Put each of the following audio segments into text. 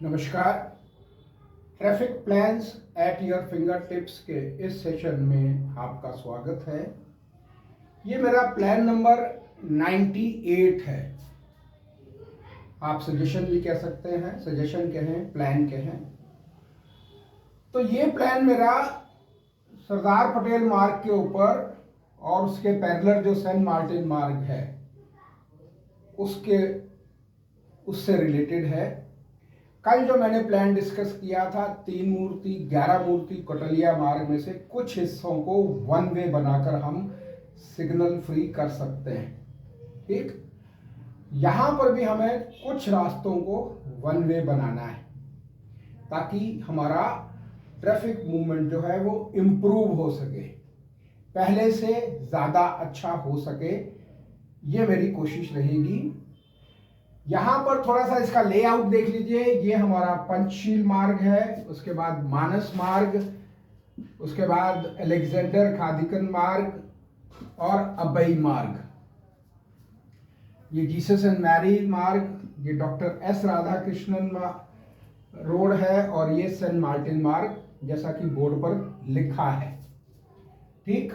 नमस्कार। Traffic plans at your finger tips के इस सेशन में आपका स्वागत है। ये मेरा प्लान नंबर 98 है। आप सजेशन भी कह सकते हैं, सजेशन कहें, प्लान कहें। तो ये प्लान मेरा सरदार पटेल मार्ग के ऊपर और उसके पैरेलल जो सेंट मार्टिन मार्ग है उससे रिलेटेड है। कल जो मैंने प्लान डिस्कस किया था 3 मूर्ति 11 मूर्ति कटलिया मार्ग में से कुछ हिस्सों को वन वे बनाकर हम सिग्नल फ्री कर सकते हैं। ठीक, यहां पर भी हमें कुछ रास्तों को वन वे बनाना है ताकि हमारा ट्रैफिक मूवमेंट जो है वो इम्प्रूव हो सके, पहले से ज़्यादा अच्छा हो सके। ये मेरी कोशिश रहेगी। यहाँ पर थोड़ा सा इसका लेआउट देख लीजिए। ये हमारा पंचशील मार्ग है, उसके बाद मानस मार्ग, उसके बाद अलेक्जेंडर खादिकन मार्ग और अबई मार्ग। ये जीसस एंड मैरी मार्ग, ये doctor S Radha Krishnan road है और ये सेंट मार्टिन मार्ग जैसा कि बोर्ड पर लिखा है। ठीक,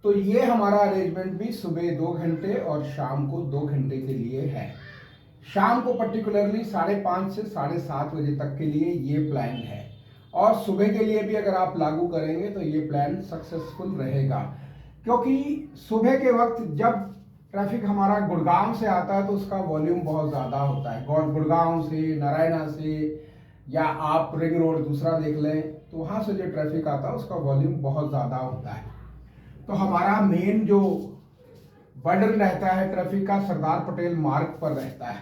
तो ये हमारा अरेंजमेंट भी सुबह 2 घंटे और शाम को 2 घंटे के लिए है। शाम को पर्टिकुलरली 5:30 से 7:30 बजे तक के लिए ये प्लान है और सुबह के लिए भी अगर आप लागू करेंगे तो ये प्लान सक्सेसफुल रहेगा, क्योंकि सुबह के वक्त जब ट्रैफिक हमारा गुड़गांव से आता है तो उसका वॉल्यूम बहुत ज़्यादा होता है। गुड़गांव से, नारायणा से, या आप रिंग रोड दूसरा देख लें तो वहाँ से जो ट्रैफिक आता है उसका वॉल्यूम बहुत ज़्यादा होता है। तो हमारा मेन जो बर्डन रहता है ट्रैफिक का सरदार पटेल मार्ग पर रहता है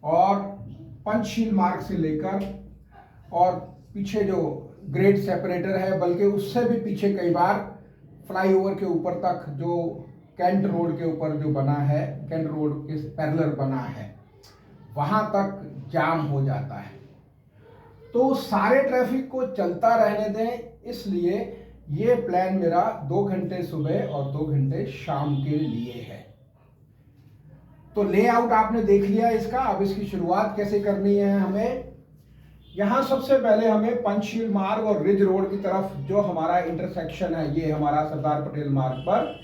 और पंचशील मार्ग से लेकर और पीछे जो ग्रेट सेपरेटर है, बल्कि उससे भी पीछे कई बार फ्लाईओवर के ऊपर तक जो कैंट रोड के ऊपर जो बना है, कैंट रोड के पैरेलल बना है, वहां तक जाम हो जाता है। तो सारे ट्रैफिक को चलता रहने दें, इसलिए ये प्लान मेरा 2 घंटे सुबह और 2 घंटे शाम के लिए है। तो लेआउट आपने देख लिया इसका। अब इसकी शुरुआत कैसे करनी है हमें। यहाँ सबसे पहले हमें पंचशील मार्ग और रिज रोड की तरफ जो हमारा इंटरसेक्शन है, ये हमारा सरदार पटेल मार्ग पर,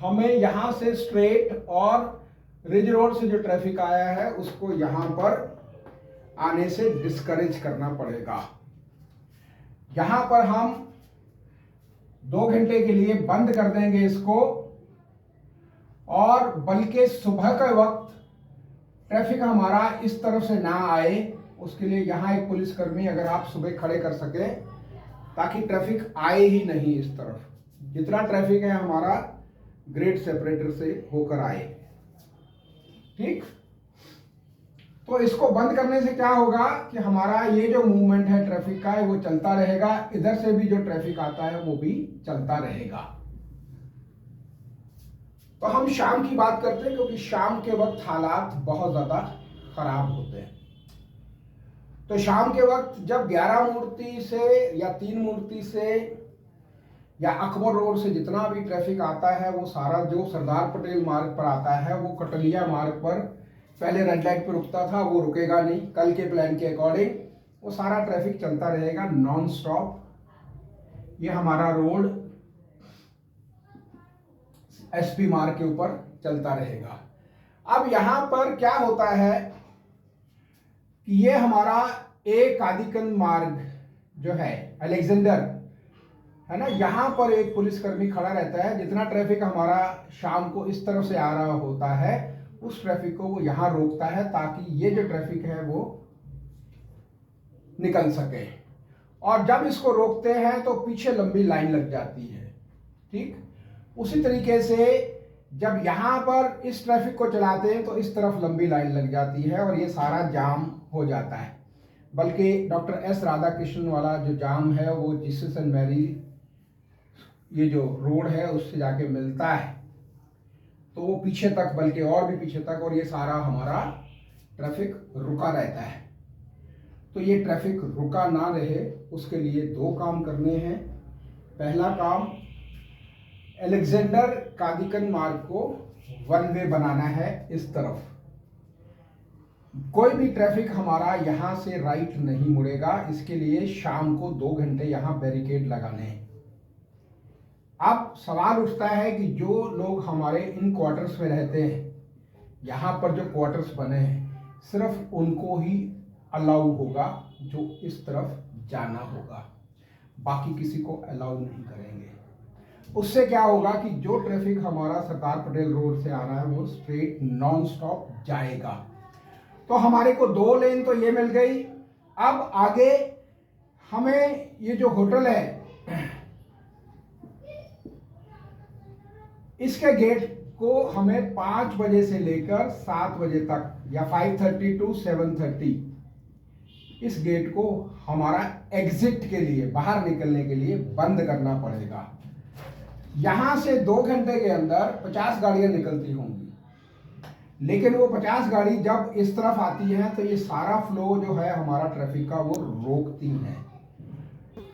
हमें यहाँ से स्ट्रेट और रिज रोड से जो ट्रैफिक आया है उसको यहाँ पर आने से डिस्करेज करना पड़ेगा। यहाँ पर हम 2 घंटे के लिए बंद कर देंगे इसको, और बल्कि सुबह के वक्त ट्रैफिक हमारा इस तरफ से ना आए उसके लिए यहाँ एक पुलिसकर्मी अगर आप सुबह खड़े कर सके ताकि ट्रैफिक आए ही नहीं इस तरफ। जितना ट्रैफिक है हमारा ग्रेट सेपरेटर से होकर आए। ठीक, तो इसको बंद करने से क्या होगा कि हमारा ये जो मूवमेंट है ट्रैफिक का वो चलता रहेगा। इधर से भी जो ट्रैफिक आता है वो भी चलता रहेगा। तो हम शाम की बात करते हैं क्योंकि शाम के वक्त हालात बहुत ज्यादा खराब होते हैं। तो शाम के वक्त जब 11 मूर्ति से या 3 मूर्ति से या अकबर रोड से जितना भी ट्रैफिक आता है वो सारा जो सरदार पटेल मार्ग पर आता है वो कटलिया मार्ग पर पहले रेड लाइट पर रुकता था, वो रुकेगा नहीं। कल के प्लान के अकॉर्डिंग वो सारा ट्रैफिक चलता रहेगा नॉन स्टॉप। ये हमारा रोड एसपी मार्ग के ऊपर चलता रहेगा। अब यहां पर क्या होता है कि ये हमारा कादिकन मार्ग जो है अलेक्जेंडर है ना, यहां पर एक पुलिसकर्मी खड़ा रहता है। जितना ट्रैफिक हमारा शाम को इस तरफ से आ रहा होता है उस ट्रैफिक को वो यहां रोकता है ताकि ये जो ट्रैफिक है वो निकल सके। और जब इसको रोकते हैं तो पीछे लंबी लाइन लग जाती है। ठीक, उसी तरीके से जब यहां पर इस ट्रैफिक को चलाते हैं तो इस तरफ लंबी लाइन लग जाती है और ये सारा जाम हो जाता है। बल्कि डॉक्टर एस राधा कृष्णन वाला जो जाम है वो जीसस एंड मैरी ये जो रोड है उससे जाके मिलता है, तो वो पीछे तक, बल्कि और भी पीछे तक, और ये सारा हमारा ट्रैफिक रुका रहता है। तो ये ट्रैफिक रुका ना रहे उसके लिए 2 काम करने हैं। पहला काम, अलेक्जेंडर कादिकन मार्ग को वन वे बनाना है इस तरफ। कोई भी ट्रैफिक हमारा यहाँ से राइट नहीं मुड़ेगा। इसके लिए शाम को 2 घंटे यहाँ बैरिकेड लगाने हैं। अब सवाल उठता है कि जो लोग हमारे इन क्वार्टर्स में रहते हैं, यहाँ पर जो क्वार्टर्स बने हैं, सिर्फ उनको ही अलाउ होगा जो इस तरफ जाना होगा, बाकी किसी को अलाउ नहीं करेंगे। उससे क्या होगा कि जो ट्रैफिक हमारा सरदार पटेल रोड से आ रहा है वो स्ट्रेट नॉन स्टॉप जाएगा। तो हमारे को 2 लेन तो ये मिल गई। अब आगे हमें ये जो होटल है इसके गेट को हमें 5 बजे से लेकर 7 बजे तक या 5:30 to 7:30 इस गेट को हमारा एग्जिट के लिए, बाहर निकलने के लिए बंद करना पड़ेगा। यहां से 2 घंटे के अंदर 50 गाड़ियां निकलती होंगी, लेकिन वो 50 गाड़ी जब इस तरफ आती हैं तो ये सारा फ्लो जो है हमारा ट्रैफिक का वो रोकती हैं।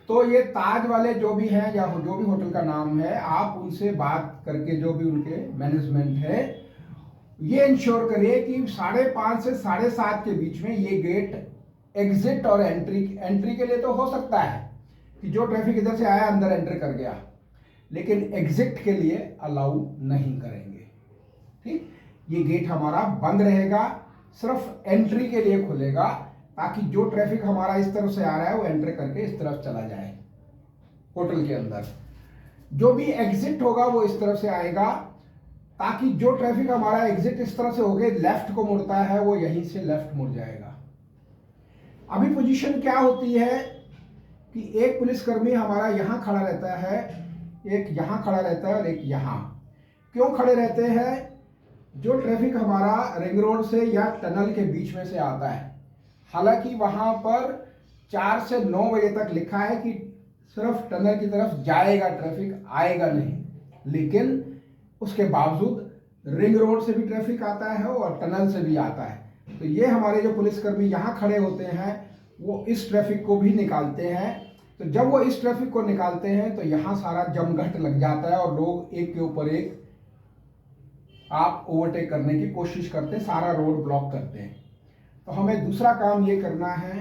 तो ये ताज वाले जो भी हैं या जो भी होटल का नाम है, आप उनसे बात करके जो भी उनके मैनेजमेंट है, ये इंश्योर करिए कि 5:30 से 7:30 के बीच में ये गेट एग्जिट और एंट्री के लिए तो हो सकता है कि जो ट्रैफिक इधर से आया अंदर एंटर कर गया, लेकिन एग्जिट के लिए अलाउ नहीं करेंगे। ठीक, ये गेट हमारा बंद रहेगा, सिर्फ एंट्री के लिए खुलेगा ताकि जो ट्रैफिक हमारा इस तरफ से आ रहा है वो एंटर करके इस तरफ चला जाए होटल के अंदर। जो भी एग्जिट होगा वो इस तरफ से आएगा ताकि जो ट्रैफिक हमारा एग्जिट इस तरफ से होके लेफ्ट को मुड़ता है वो यहीं से लेफ्ट मुड़ जाएगा। अभी पोजीशन क्या होती है कि एक पुलिसकर्मी हमारा यहां खड़ा रहता है, एक यहां खड़ा रहता है और एक यहां। क्यों खड़े रहते हैं? जो ट्रैफिक हमारा रिंग रोड से या टनल के बीच में से आता है, हालांकि वहां पर 4 से 9 बजे तक लिखा है कि सिर्फ टनल की तरफ जाएगा ट्रैफिक, आएगा नहीं, लेकिन उसके बावजूद रिंग रोड से भी ट्रैफिक आता है और टनल से भी आता है। तो ये हमारे जो पुलिसकर्मी यहाँ खड़े होते हैं वो इस ट्रैफिक को भी निकालते हैं। तो जब वो इस ट्रैफिक को निकालते हैं तो यहाँ सारा जमघट लग जाता है और लोग एक के ऊपर एक आप ओवरटेक करने की कोशिश करते हैं, सारा रोड ब्लॉक करते हैं। तो हमें दूसरा काम ये करना है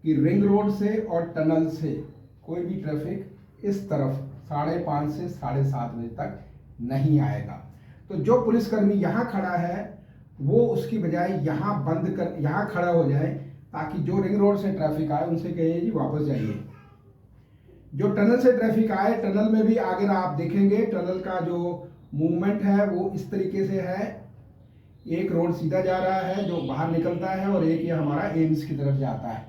कि रिंग रोड से और टनल से कोई भी ट्रैफिक इस तरफ 5:30 से 7:30 बजे तक नहीं आएगा। तो जो पुलिसकर्मी यहाँ खड़ा है वो उसकी बजाय यहाँ खड़ा हो जाए ताकि जो रिंग रोड से ट्रैफिक आए उनसे कहिए जी वापस जाइए। जो टनल से ट्रैफिक आए, टनल में भी अगर आप देखेंगे टनल का जो मूवमेंट है वो इस तरीके से है, एक रोड सीधा जा रहा है जो बाहर निकलता है और एक ये हमारा एम्स की तरफ जाता है।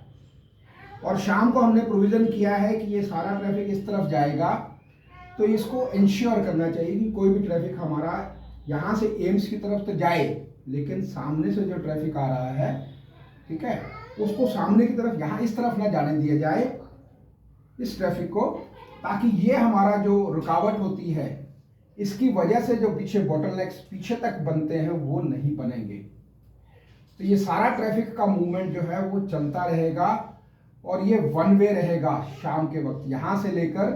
और शाम को हमने प्रोविजन किया है कि ये सारा ट्रैफिक इस तरफ जाएगा, तो इसको इंश्योर करना चाहिए कि कोई भी ट्रैफिक हमारा यहाँ से एम्स की तरफ तो जाए, लेकिन सामने से जो ट्रैफिक आ रहा है, ठीक है, उसको सामने की तरफ यहाँ इस तरफ ना जाने दिया जाए इस ट्रैफिक को, ताकि ये हमारा जो रुकावट होती है इसकी वजह से जो पीछे बॉटलनेक्स पीछे तक बनते हैं वो नहीं बनेंगे। तो ये सारा ट्रैफिक का मूवमेंट जो है वो चलता रहेगा और ये वन वे रहेगा शाम के वक्त। यहाँ से लेकर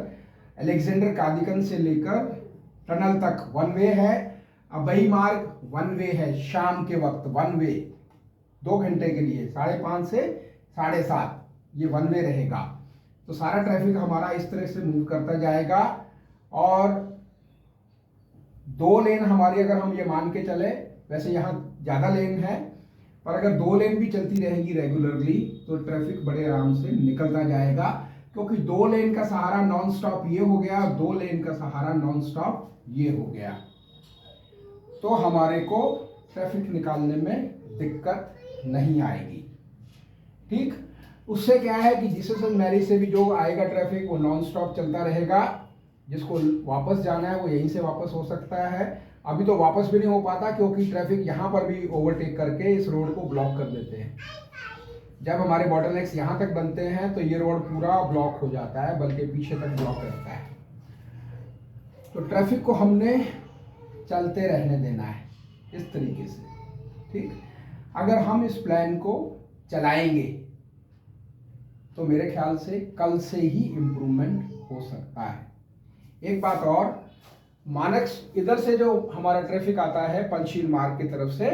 अलेक्जेंडर कादिकन से लेकर टनल तक वन वे है, अबई मार्ग वन वे है, शाम के वक्त वन वे 2 घंटे के लिए 5:30 से 7:30 ये वन वे रहेगा। तो सारा ट्रैफिक हमारा इस तरह से मूव करता जाएगा और 2 लेन हमारी, अगर हम ये मान के चले, वैसे यहाँ ज़्यादा लेन है पर अगर 2 लेन भी चलती रहेगी रेगुलरली तो ट्रैफिक बड़े आराम से निकलता जाएगा, क्योंकि 2 लेन का सहारा नॉन स्टॉप ये हो गया और 2 लेन का सहारा नॉन स्टॉप ये हो गया। तो हमारे को ट्रैफिक निकालने में दिक्कत नहीं आएगी। ठीक, उससे क्या है कि जीसस एंड मैरी से भी जो आएगा ट्रैफिक वो नॉन स्टॉप चलता रहेगा, जिसको वापस जाना है वो यहीं से वापस हो सकता है। अभी तो वापस भी नहीं हो पाता क्योंकि ट्रैफिक यहाँ पर भी ओवरटेक करके इस रोड को ब्लॉक कर देते हैं। जब हमारे बॉटलनेक्स यहाँ तक बनते हैं तो ये रोड पूरा ब्लॉक हो जाता है, बल्कि पीछे तक ब्लॉक रहता है। तो ट्रैफिक को हमने चलते रहने देना है इस तरीके से। ठीक, अगर हम इस प्लान को चलाएंगे तो मेरे ख्याल से कल से ही इम्प्रूवमेंट हो सकता है। एक बात और, मानक इधर से जो हमारा ट्रैफिक आता है पंचशील मार्ग की तरफ से,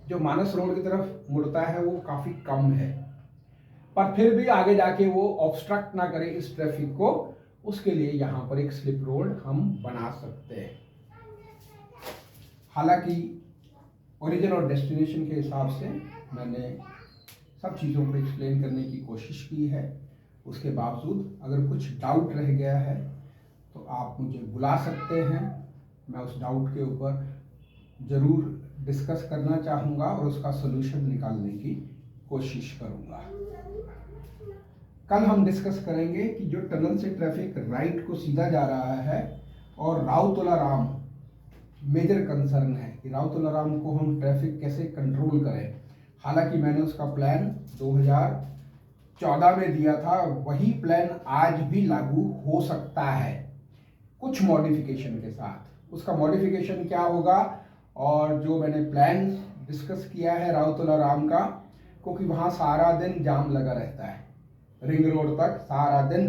जो मानस रोड की तरफ मुड़ता है वो काफ़ी कम है, पर फिर भी आगे जाके वो ऑब्स्ट्रक्ट ना करे इस ट्रैफिक को, उसके लिए यहाँ पर एक स्लिप रोड हम बना सकते हैं। हालांकि ओरिजिन और डेस्टिनेशन के हिसाब से मैंने सब चीज़ों को एक्सप्लेन करने की कोशिश की है, उसके बावजूद अगर कुछ डाउट रह गया है तो आप मुझे बुला सकते हैं। मैं उस डाउट के ऊपर ज़रूर डिस्कस करना चाहूँगा और उसका सलूशन निकालने की कोशिश करूँगा। कल हम डिस्कस करेंगे कि जो टनल से ट्रैफिक राइट को सीधा जा रहा है और राव तुलाराम मेजर कंसर्न है कि राव तुलाराम को हम ट्रैफिक कैसे कंट्रोल करें। हालांकि मैंने उसका प्लान 2014 में दिया था, वही प्लान आज भी लागू हो सकता है कुछ मॉडिफिकेशन के साथ। उसका मॉडिफिकेशन क्या होगा, और जो मैंने प्लान डिस्कस किया है राव तुलाराम का, क्योंकि वहाँ सारा दिन जाम लगा रहता है, रिंग रोड तक सारा दिन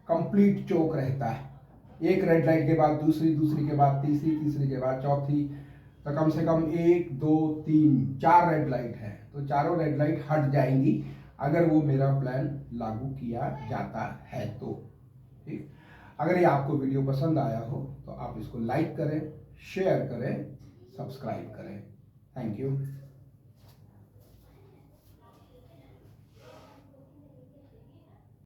कंप्लीट चौक रहता है, एक रेड लाइट के बाद दूसरी, दूसरी के बाद तीसरी, तीसरी के बाद चौथी, तो कम से कम 1 2 3 4 रेड लाइट है, तो चारों रेड लाइट हट जाएंगी अगर वो मेरा प्लान लागू किया जाता है तो। ठीक, अगर ये आपको वीडियो पसंद आया हो तो आप इसको लाइक करें, शेयर करें, सब्सक्राइब करें। Thank you.